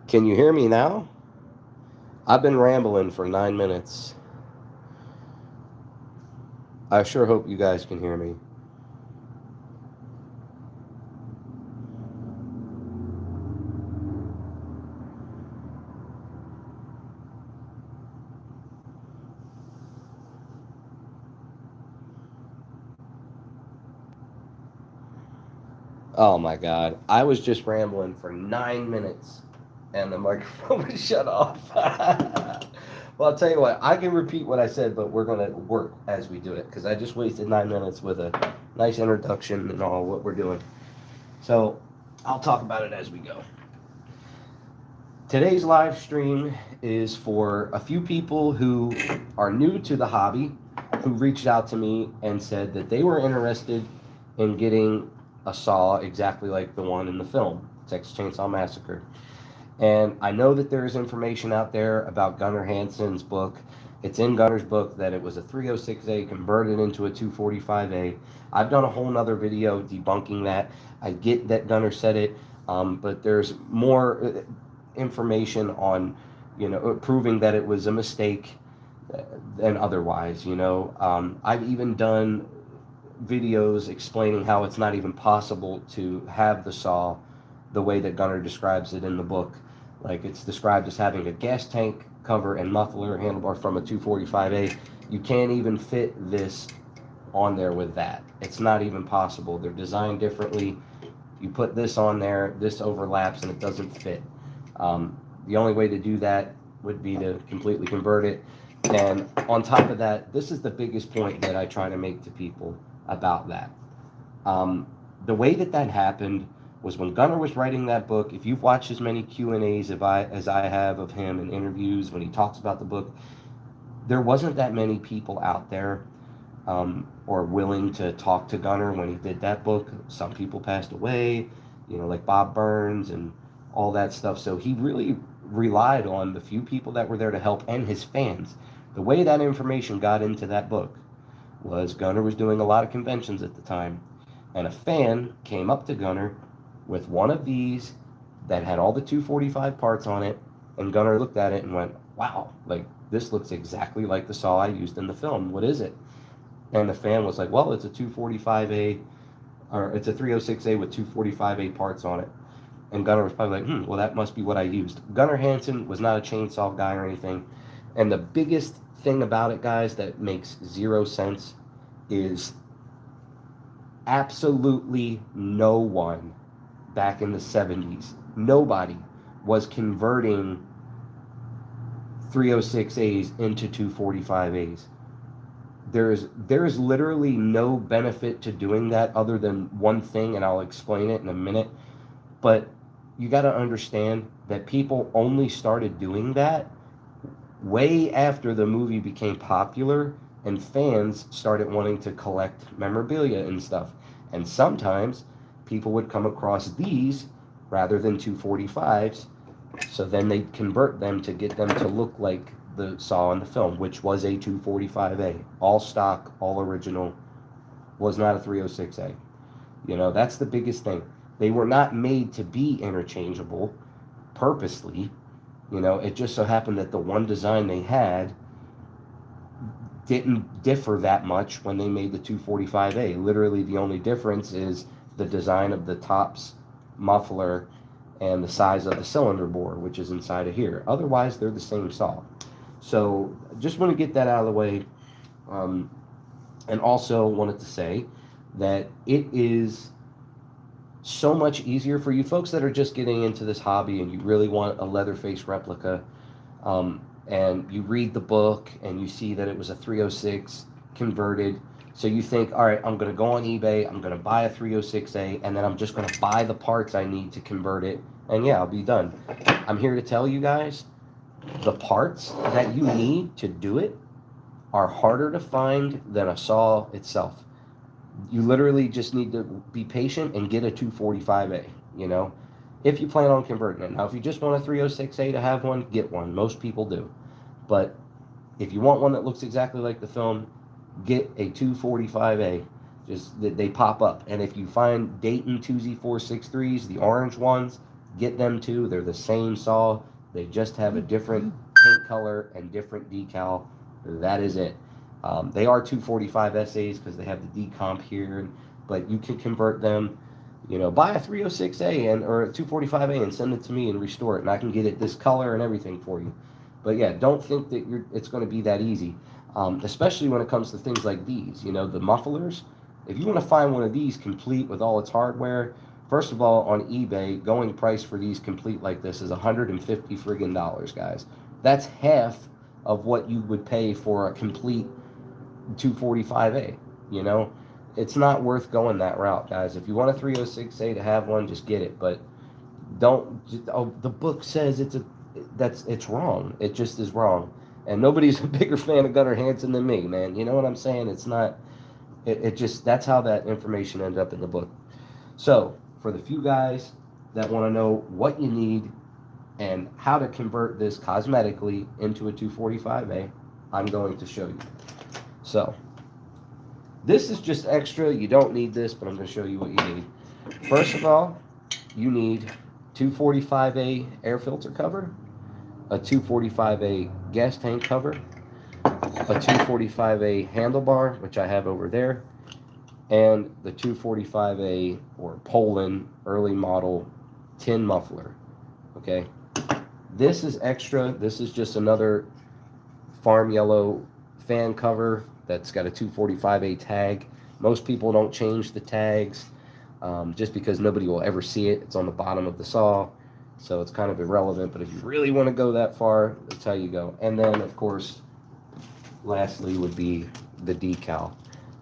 Can you hear me now? I've been rambling for 9 minutes. I sure hope you guys can hear me. Oh my god. I was just rambling for 9 minutes and the microphone was shut off. Well, I'll tell you what, I can repeat what I said, but we're going to work as we do it because I just wasted 9 minutes with a nice introduction and all what we're doing. So I'll talk about it as we go. Today's live stream is for a few people who are new to the hobby, who reached out to me and said that they were interested in getting a saw exactly like the one in the film, Texas Chainsaw Massacre. And I know that there is information out there about Gunnar Hansen's book. It's in Gunnar's book that it was a 306A converted into a 245A. I've done a whole nother video debunking that. I get that Gunnar said it, but there's more information on, proving that it was a mistake than otherwise. I've even done videos explaining how it's not even possible to have the saw the way that Gunnar describes it in the book. Like, it's described as having a gas tank cover and muffler handlebar from a 245A. You can't even fit this on there with that. It's not even possible. They're designed differently. You put this on there, this overlaps, and it doesn't fit. The only way to do that would be to completely convert it. And on top of that, this is the biggest point that I try to make to people about that. The way that happened was when Gunnar was writing that book. If you've watched as many Q&As as I have of him in interviews when he talks about the book, there wasn't that many people out there or willing to talk to Gunnar when he did that book. Some people passed away, like Bob Burns and all that stuff. So he really relied on the few people that were there to help and his fans. The way that information got into that book was Gunnar was doing a lot of conventions at the time, and a fan came up to Gunnar with one of these that had all the 245 parts on it, and Gunnar looked at it and went, wow, like, this looks exactly like the saw I used in the film. What is it? And the fan was like, well, it's a 245A, or it's a 306A with 245A parts on it. And Gunnar was probably like, well, that must be what I used. Gunnar Hansen was not a chainsaw guy or anything. And the biggest thing about it, guys, that makes zero sense is absolutely no one back in the 70s, nobody was converting 306As into 245As. There's literally no benefit to doing that other than one thing, and I'll explain it in a minute. But you got to understand that people only started doing that way after the movie became popular and fans started wanting to collect memorabilia and stuff. And sometimes people would come across these rather than 245s, so then they'd convert them to get them to look like the saw in the film, which was a 245A. All stock, all original, was not a 306A. That's the biggest thing. They were not made to be interchangeable purposely. It just so happened that the one design they had didn't differ that much when they made the 245A. Literally, the only difference is the design of the top's muffler and the size of the cylinder bore, which is inside of here. Otherwise, they're the same saw. So just want to get that out of the way. And also wanted to say that it is so much easier for you folks that are just getting into this hobby and you really want a Leatherface replica, and you read the book and you see that it was a 306 converted. So you think, all right, I'm going to go on eBay, I'm going to buy a 306A, and then I'm just going to buy the parts I need to convert it, and yeah, I'll be done. I'm here to tell you guys, the parts that you need to do it are harder to find than a saw itself. You literally just need to be patient and get a 245A, if you plan on converting it. Now, if you just want a 306A to have one, get one. Most people do. But if you want one that looks exactly like the film, get a 245A. Just they pop up. And if you find Dayton 2Z463s, the orange ones, get them to. They're the same saw. They just have a different paint color and different decal. That is it. They are 245 SAs because they have the decomp here, but you can convert them. You know, buy a 306A or a 245A and send it to me and restore it, and I can get it this color and everything for you. But yeah, don't think that it's going to be that easy, especially when it comes to things like these. You know, the mufflers. If you want to find one of these complete with all its hardware, first of all, on eBay, going price for these complete like this is $150 friggin' dollars, guys. That's half of what you would pay for a complete 245A. You know, it's not worth going that route, guys. If you want a 306A to have one, just get it. But don't. Oh, the book says it's wrong. It just is wrong. And nobody's a bigger fan of Gunnar Hansen than me, man. You know what I'm saying? It's not. It just, that's how that information ended up in the book. So for the few guys that want to know what you need and how to convert this cosmetically into a 245A, I'm going to show you. So this is just extra. You don't need this, but I'm going to show you what you need. First of all, you need 245A air filter cover, a 245A gas tank cover, a 245A handlebar, which I have over there, and the 245A or Poland early model tin muffler. Okay, this is extra. This is just another farm yellow fan cover that's got a 245A tag. Most people don't change the tags just because nobody will ever see it. It's on the bottom of the saw, so it's kind of irrelevant. But if you really want to go that far, that's how you go. And then, of course, lastly would be the decal.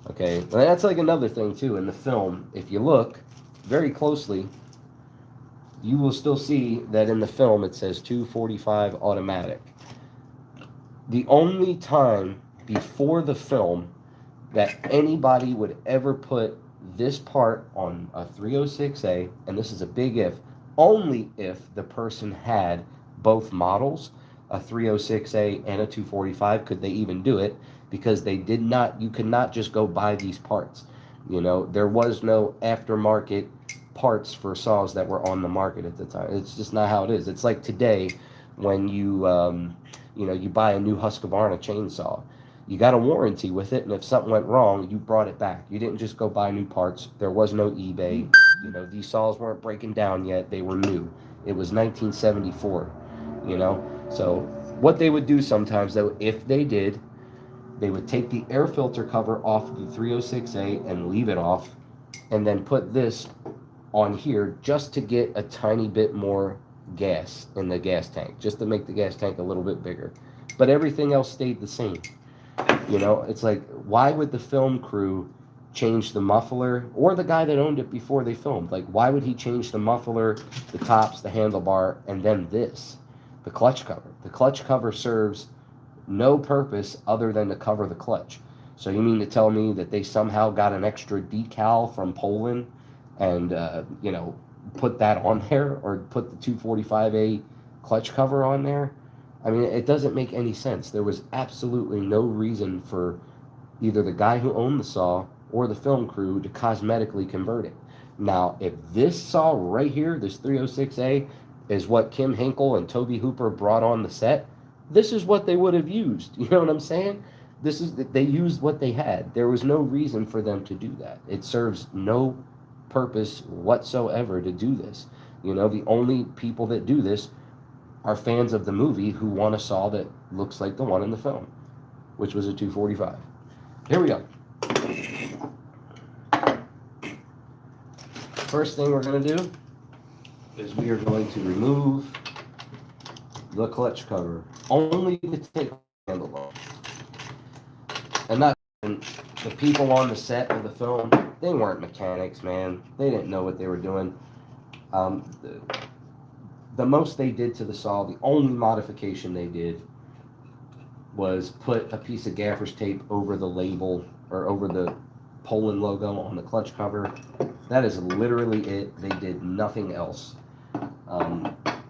Okay, and that's like another thing too. In the film, if you look very closely, you will still see that in the film it says 245 automatic. The only time before the film that anybody would ever put this part on a 306A, and this is a big if, only if the person had both models, a 306A and a 245, could they even do it, because they did not, you could not just go buy these parts. You know, there was no aftermarket parts for saws that were on the market at the time. It's just not how it is. It's like today when you you know, you buy a new Husqvarna chainsaw. You got a warranty with it, and if something went wrong, you brought it back. You didn't just go buy new parts. There was no eBay. You know, these saws weren't breaking down yet. They were new. It was 1974, you know. So what they would do sometimes, though, if they did, they would take the air filter cover off of the 306A and leave it off, and then put this on here just to get a tiny bit more gas in the gas tank, just to make the gas tank a little bit bigger. But everything else stayed the same. You know, it's like, why would the film crew change the muffler, or the guy that owned it before they filmed? Like, why would he change the muffler, the tops, the handlebar, and then this, the clutch cover? The clutch cover serves no purpose other than to cover the clutch. So you mean to tell me that they somehow got an extra decal from Poland and, you know, put that on there, or put the 245A clutch cover on there? I mean, it doesn't make any sense. There was absolutely no reason for either the guy who owned the saw or the film crew to cosmetically convert it. Now, if this saw right here, this 306A, is what Kim Hinkle and Toby Hooper brought on the set, this is what they would have used. You know what I'm saying? This is, they used what they had. There was no reason for them to do that. It serves no purpose whatsoever to do this. You know, the only people that do this are fans of the movie who want a saw that looks like the one in the film, which was a 245. Here we go. First thing we're going to do is we are going to remove the clutch cover, only to take the handle off. And not the people on the set of the film, they weren't mechanics, man. They didn't know what they were doing. The most they did to the saw, the only modification they did, was put a piece of gaffer's tape over the label, or over the Poland logo on the clutch cover. That is literally it. They did nothing else.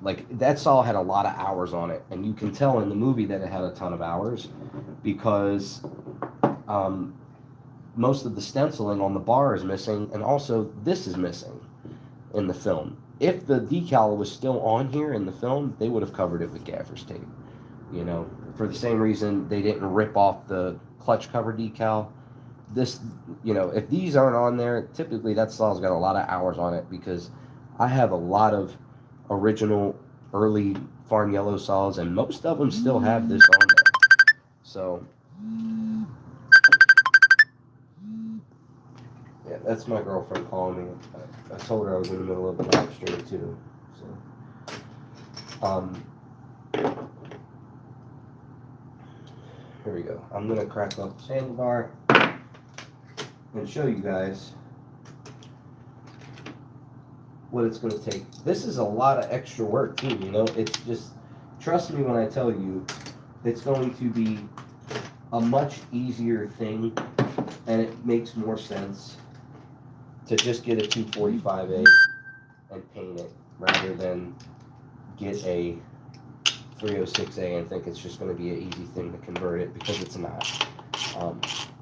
Like, that saw had a lot of hours on it, and you can tell in the movie that it had a ton of hours, because most of the stenciling on the bar is missing, and also this is missing in the film. if the decal was still on here in the film, they would have covered it with gaffer's tape. You know, for the same reason they didn't rip off the clutch cover decal. This, you know, if these aren't on there, typically that saw's got a lot of hours on it, because I have a lot of original early farm yellow saws, and most of them still have this on there. So yeah, that's my girlfriend calling me. I told her I was in the middle of a live stream too. So here we go. I'm gonna crack up the handlebar and show you guys what it's going to take. This is a lot of extra work too, you know. It's just, trust me when I tell you, it's going to be a much easier thing, and it makes more sense to just get a 245A and paint it rather than get a 306A and think it's just going to be an easy thing to convert it, because it's not.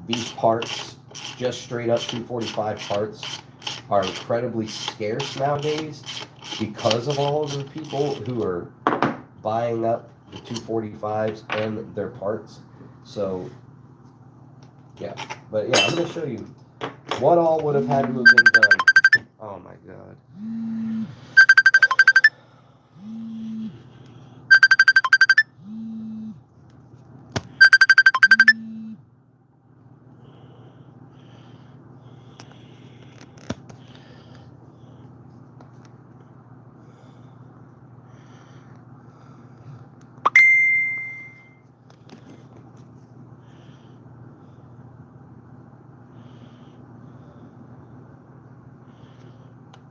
These parts, just straight up 245 parts, are incredibly scarce nowadays because of all of the people who are buying up the 245s and their parts. So yeah, but yeah, I'm going to show you what all would have had to have been done. Oh my god.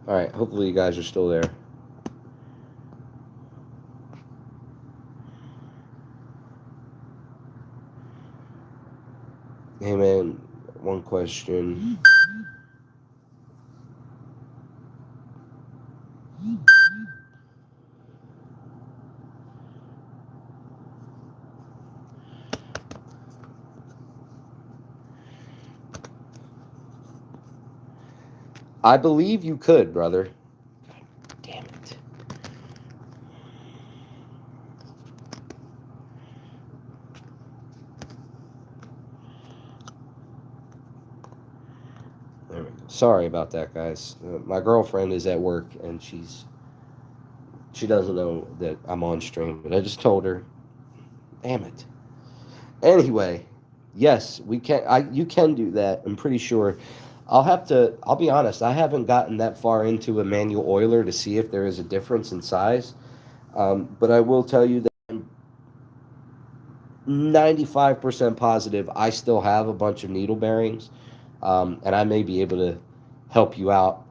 All right, hopefully you guys are still there. Hey man, one question. I believe you could, brother. God damn it. There we go. Sorry about that, guys. My girlfriend is at work, and she doesn't know that I'm on stream, but I just told her. Damn it. Anyway, yes, we can. You can do that. I'm pretty sure. I'll be honest, I haven't gotten that far into a manual oiler to see if there is a difference in size. But I will tell you that I'm 95% positive I still have a bunch of needle bearings, and I may be able to help you out.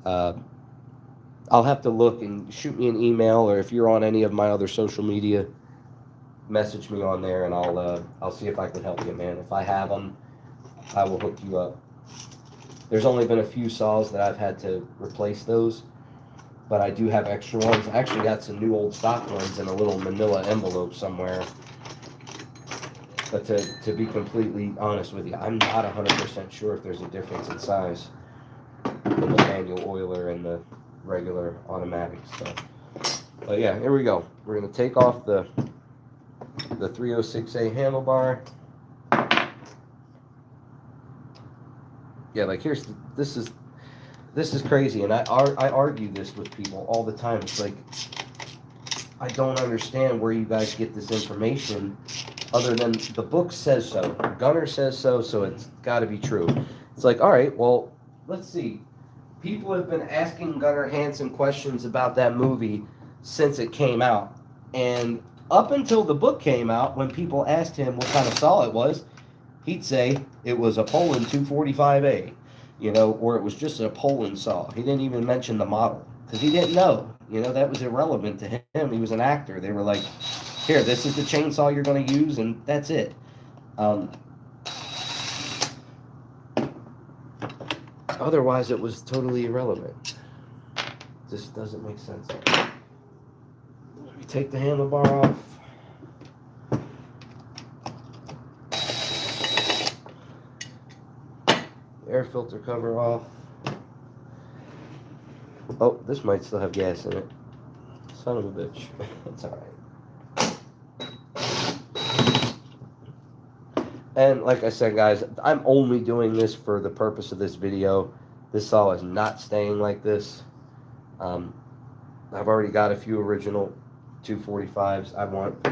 Uh, I'll have to look, and shoot me an email, or if you're on any of my other social media, message me on there, and I'll see if I can help you, man. If I have them, I will hook you up. There's only been a few saws that I've had to replace those, but I do have extra ones. I actually got some new old stock ones in a little manila envelope somewhere. But to be completely honest with you, I'm not 100% sure if there's a difference in size in the manual oiler and the regular automatic stuff. But yeah, here we go. We're going to take off the 306A handlebar. Yeah, like this is crazy, and I argue this with people all the time. It's like, I don't understand where you guys get this information, other than the book says so, Gunner says so, so it's got to be true. It's like, all right, well, let's see. People have been asking Gunnar Hansen questions about that movie since it came out, and up until the book came out, when people asked him what kind of saw it was, he'd say it was a Poland 245A, you know, or it was just a Poland saw. He didn't even mention the model because he didn't know. You know, that was irrelevant to him. He was an actor. They were like, here, this is the chainsaw you're going to use, and that's it. Otherwise, it was totally irrelevant. This doesn't make sense. Let me take the handlebar off. Air filter cover off. Oh, this might still have gas in it. Son of a bitch. It's alright. And like I said, guys, I'm only doing this for the purpose of this video. This saw is not staying like this. I've already got a few original 245s. I want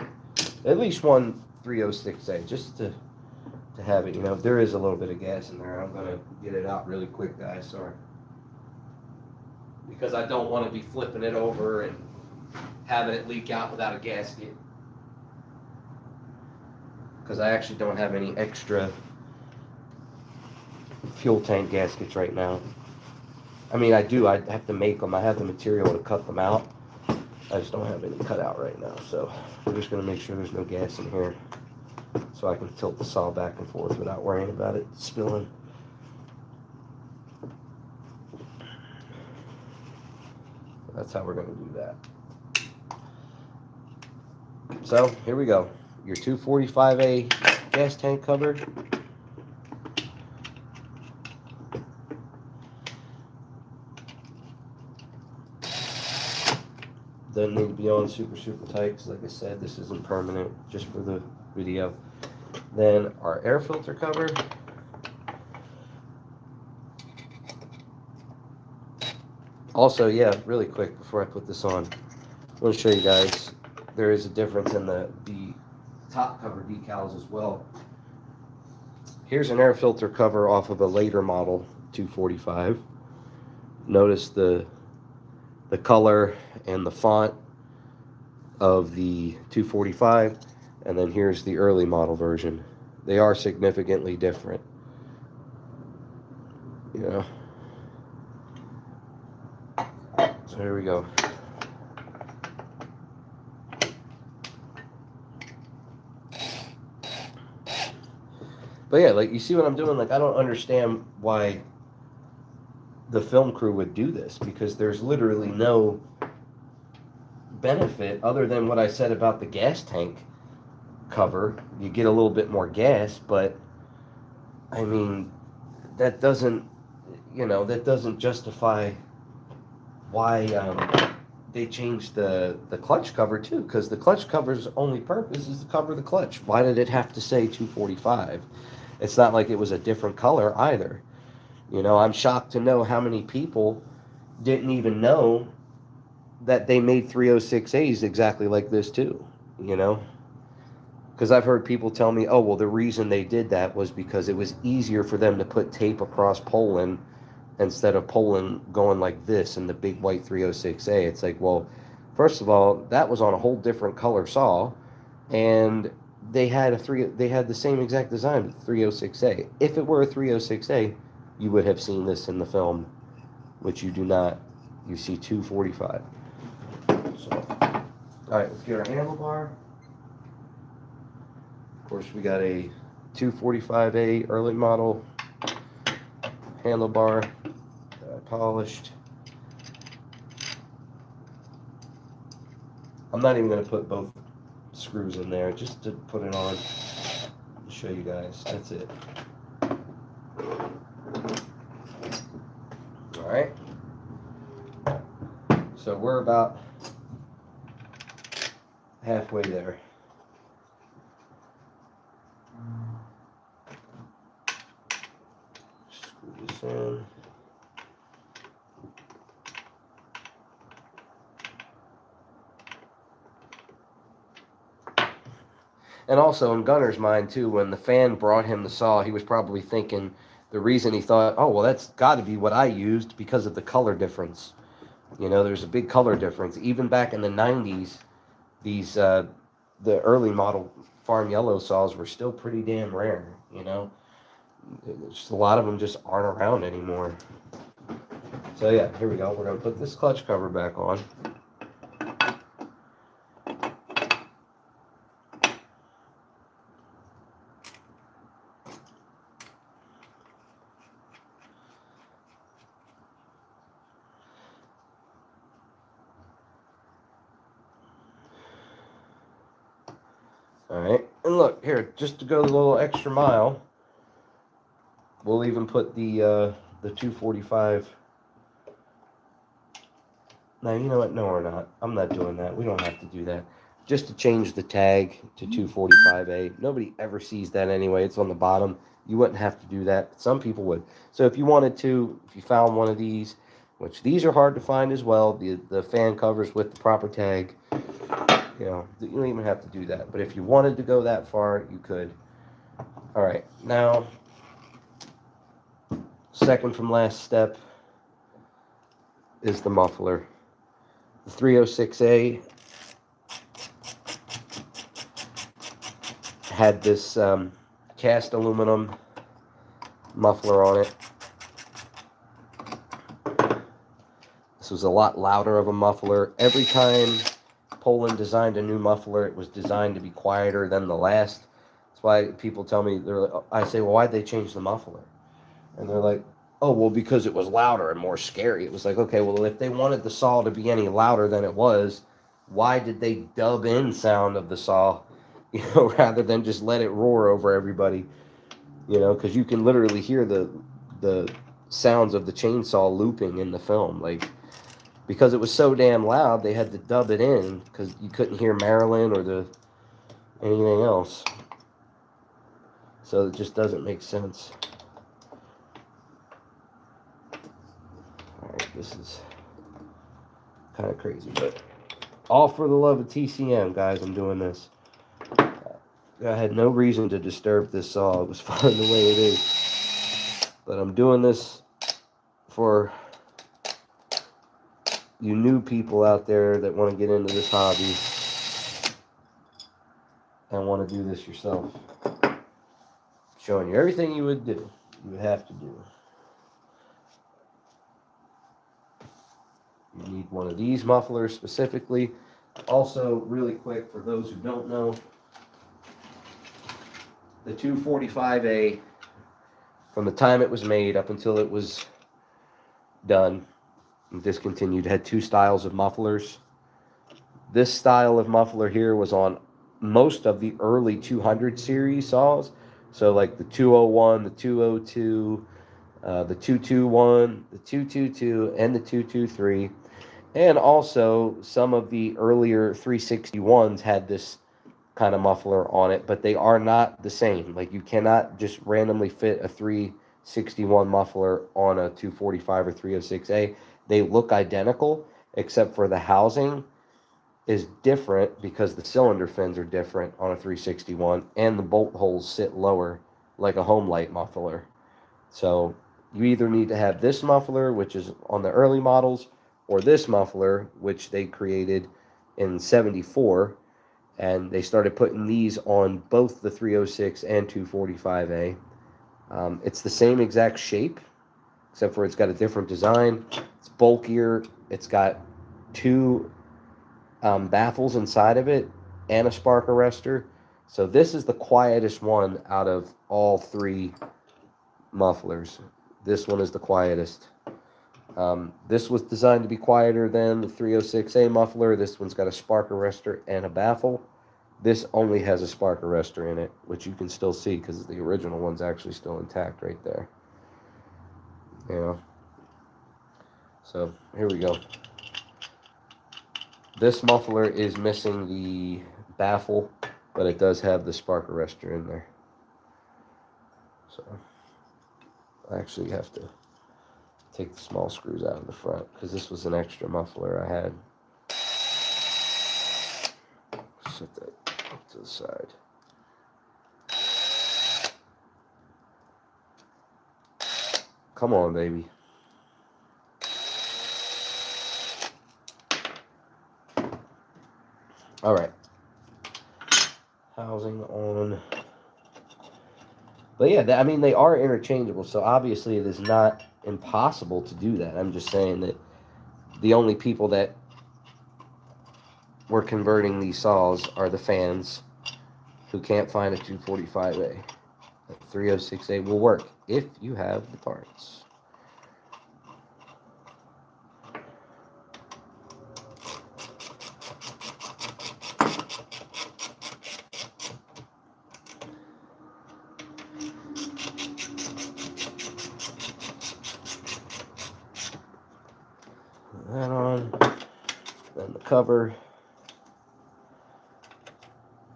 at least one 306A just to have it. You know, there is a little bit of gas in there. I'm going to get it out really quick, guys. Sorry. Because I don't want to be flipping it over and having it leak out without a gasket. Because I actually don't have any extra fuel tank gaskets right now. I mean, I do. I have to make them. I have the material to cut them out. I just don't have any cut out right now. So we're just going to make sure there's no gas in here so I can tilt the saw back and forth without worrying about it spilling. That's how we're going to do that. So here we go. Your 245A gas tank cover. Doesn't need to be on super tight because, like I said, this isn't permanent, just for the video. Then our air filter cover. Also, yeah, really quick before I put this on, I want to show you guys there is a difference in the top cover decals as well. Here's an air filter cover off of a later model 245. Notice the color and the font of the 245, and then here's the early model version. They are significantly different, you know. So here we go. But yeah, like, you see what I'm doing? Like, I don't understand why the film crew would do this, because there's literally no benefit other than what I said about the gas tank cover. You get a little bit more gas, but I mean, that doesn't, you know, that doesn't justify why they changed the clutch cover too, because the clutch cover's only purpose is to cover the clutch. Why did it have to say 245? It's not like it was a different color either. You know, I'm shocked to know how many people didn't even know that they made 306As exactly like this too, you know? Because I've heard people tell me, oh, well, the reason they did that was because it was easier for them to put tape across Poland instead of Poland going like this in the big white 306A. It's like, well, first of all, that was on a whole different color saw, and they had the same exact design with 306A. If it were a 306A, you would have seen this in the film, which you do not. You see 245. So, all right, let's get our handlebar. Of course, we got a 245A early model handlebar that I polished. I'm not even going to put both screws in there, just to put it on to show you guys. That's it. All right. So we're about halfway there. Screw this in. And also, in Gunner's mind too, when the fan brought him the saw, he was probably thinking the reason he thought, oh, well, that's got to be what I used because of the color difference. You know, there's a big color difference. Even back in the 90s, these the early model farm yellow saws were still pretty damn rare, you know. Just a lot of them just aren't around anymore. So yeah, here we go. We're going to put this clutch cover back on. All right, and look here, just to go a little extra mile, we'll even put the 245 Now, you know what? No, we're not. I'm not doing that. We don't have to do that. Just to change the tag to 245A. Nobody ever sees that anyway. It's on the bottom. You wouldn't have to do that. But some people would. So if you wanted to, if you found one of these, which these are hard to find as well, the fan covers with the proper tag, you know, you don't even have to do that. But if you wanted to go that far, you could. All right. Now, second from last step is the muffler. The 306A had this cast aluminum muffler on it. This was a lot louder of a muffler. Every time Poland designed a new muffler, it was designed to be quieter than the last. That's why people tell me, I say, well, why'd they change the muffler? And they're like, oh, well, because it was louder and more scary. It was like, okay, well, if they wanted the saw to be any louder than it was, why did they dub in sound of the saw, you know, rather than just let it roar over everybody, you know, because you can literally hear the sounds of the chainsaw looping in the film. Like, because it was so damn loud, they had to dub it in because you couldn't hear Marilyn or anything else. So it just doesn't make sense. Alright, this is kind of crazy, but all for the love of TCM, guys. I'm doing this. I had no reason to disturb this saw. It was fine the way it is. But I'm doing this for you new people out there that want to get into this hobby and want to do this yourself. Showing you everything you would do. You would have to do. You need one of these mufflers specifically. Also, really quick, for those who don't know, the 245A, from the time it was made up until it was done and discontinued, had two styles of mufflers. This style of muffler here was on most of the early 200 series saws. So like the 201, the 202, the 221, the 222, and the 223. And also some of the earlier 361s had this kind of muffler on it, but they are not the same. Like, you cannot just randomly fit a 361 muffler on a 245 or 306A. They look identical, except for the housing is different because the cylinder fins are different on a 361, and the bolt holes sit lower like a home light muffler. So you either need to have this muffler, which is on the early models, or this muffler, which they created in 74, and they started putting these on both the 306 and 245A. It's the same exact shape, except for it's got a different design. It's bulkier. It's got two baffles inside of it and a spark arrestor. So this is the quietest one out of all three mufflers. This one is the quietest. This was designed to be quieter than the 306A muffler. This one's got a spark arrestor and a baffle. This only has a spark arrestor in it, which you can still see because the original one's actually still intact right there. You know. So here we go. This muffler is missing the baffle, but it does have the spark arrestor in there. So I actually have to take the small screws out of the front because this was an extra muffler I had. Set that up to the side. Come on, baby. All right. Housing on. But yeah, I mean, they are interchangeable, so obviously it is not impossible to do that. I'm just saying that the only people that were converting these saws are the fans who can't find a 245A. A 306A will work if you have the parts. Put that on. And the cover.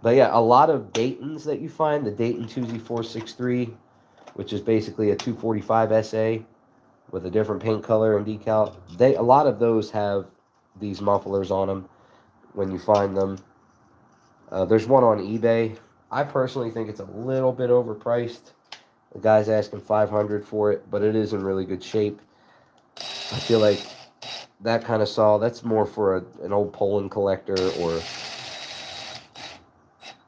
But yeah, a lot of Daytons that you find, the Dayton 2Z463, which is basically a 245 SA with a different paint color and decal. A lot of those have these mufflers on them when you find them. There's one on eBay. I personally think it's a little bit overpriced. The guy's asking $500 for it, but it is in really good shape. I feel like that kind of saw, that's more for an old Poland collector or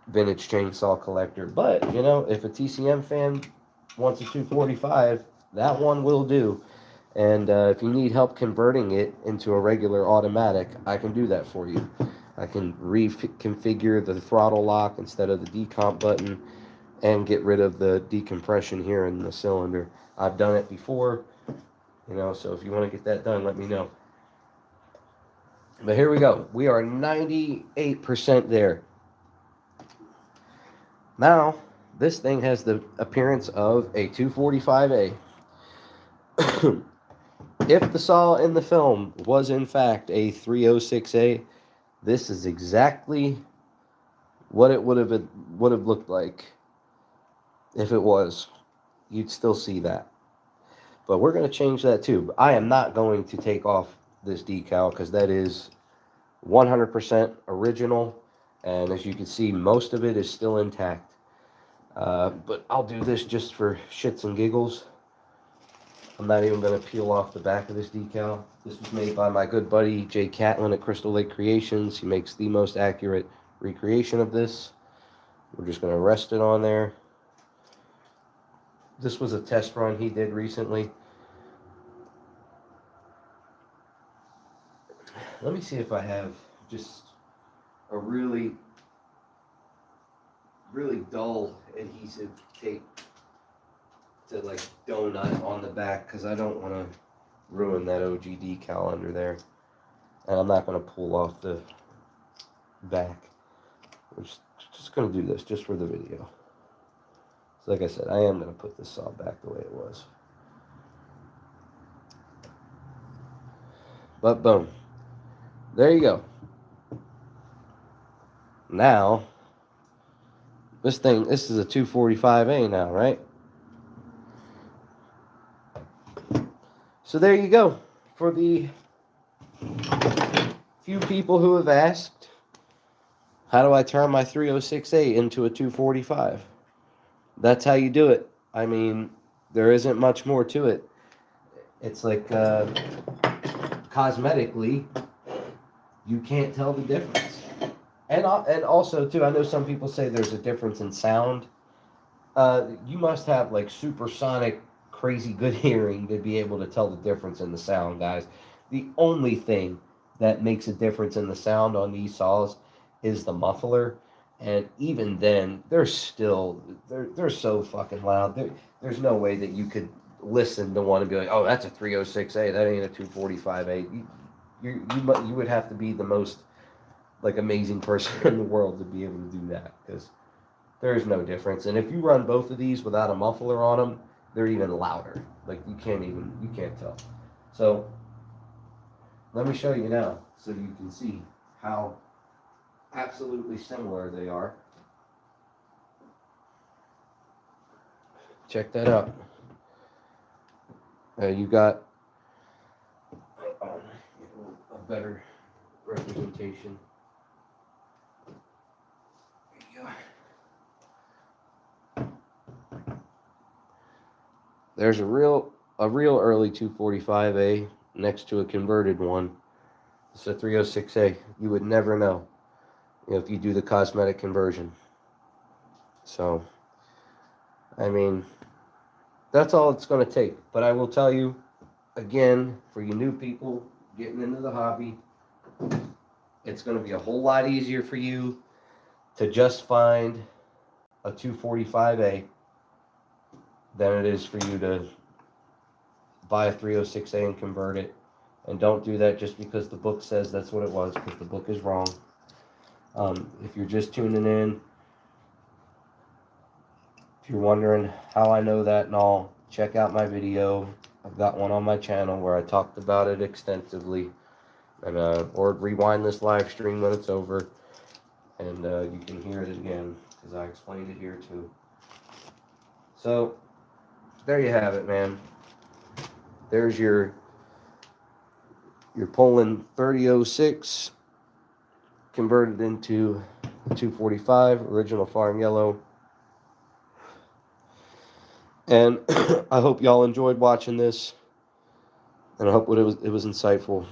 vintage chainsaw collector. But, you know, if a TCM fan wants a 245, that one will do. And if you need help converting it into a regular automatic, I can do that for you. I can reconfigure the throttle lock instead of the decomp button and get rid of the decompression here in the cylinder. I've done it before, you know, so if you want to get that done, let me know. But here we go. We are 98% there. Now, this thing has the appearance of a 245A. If the saw in the film was in fact a 306A, this is exactly what it would have looked like if it was. You'd still see that. But we're going to change that too. I am not going to take off this decal because that is 100% original. And as you can see, most of it is still intact. But I'll do this just for shits and giggles. I'm not even going to peel off the back of this decal. This was made by my good buddy Jay Catlin at Crystal Lake Creations. He makes the most accurate recreation of this. We're just going to rest it on there. This was a test run he did recently. Let me see if I have just a really dull adhesive tape to like donut on the back, because I don't want to ruin that OG decal under there. And I'm not going to pull off the back. We're just going to do this just for the video. So like I said, I am going to put this saw back the way it was. But boom. There you go. Now, this is a 245A now, right? So there you go. For the few people who have asked, how do I turn my 306A into a 245? That's how you do it. I mean, there isn't much more to it. It's like cosmetically, you can't tell the difference. And also, too, I know some people say there's a difference in sound. You must have, like, supersonic, crazy good hearing to be able to tell the difference in the sound, guys. The only thing that makes a difference in the sound on these saws is the muffler. And even then, they're so fucking loud. There's no way that you could listen to one and be like, oh, that's a 306A. That ain't a 245A. You would have to be the most like amazing person in the world to be able to do that, because there is no difference. And if you run both of these without a muffler on them, they're even louder. Like you can't tell. So let me show you now so you can see how absolutely similar they are. Check that out. You got a better representation. There you go. There's a real early 245A next to a converted one. It's a 306A. You would never know if you do the cosmetic conversion. So, I mean, that's all it's going to take. But I will tell you, again, for you new people getting into the hobby, it's going to be a whole lot easier for you to just find a 245A than it is for you to buy a 306A and convert it. And don't do that just because the book says that's what it was, because the book is wrong. If you're just tuning in, if you're wondering how I know that and all, check out my video. I've got one on my channel where I talked about it extensively. and or rewind this live stream when it's over, and you can hear it again because I explained it here too. So there you have it, man. There's your Poland 3006 converted into a 245 original farm yellow. And I hope y'all enjoyed watching this, and I hope it was insightful.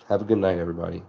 Have a good night, everybody.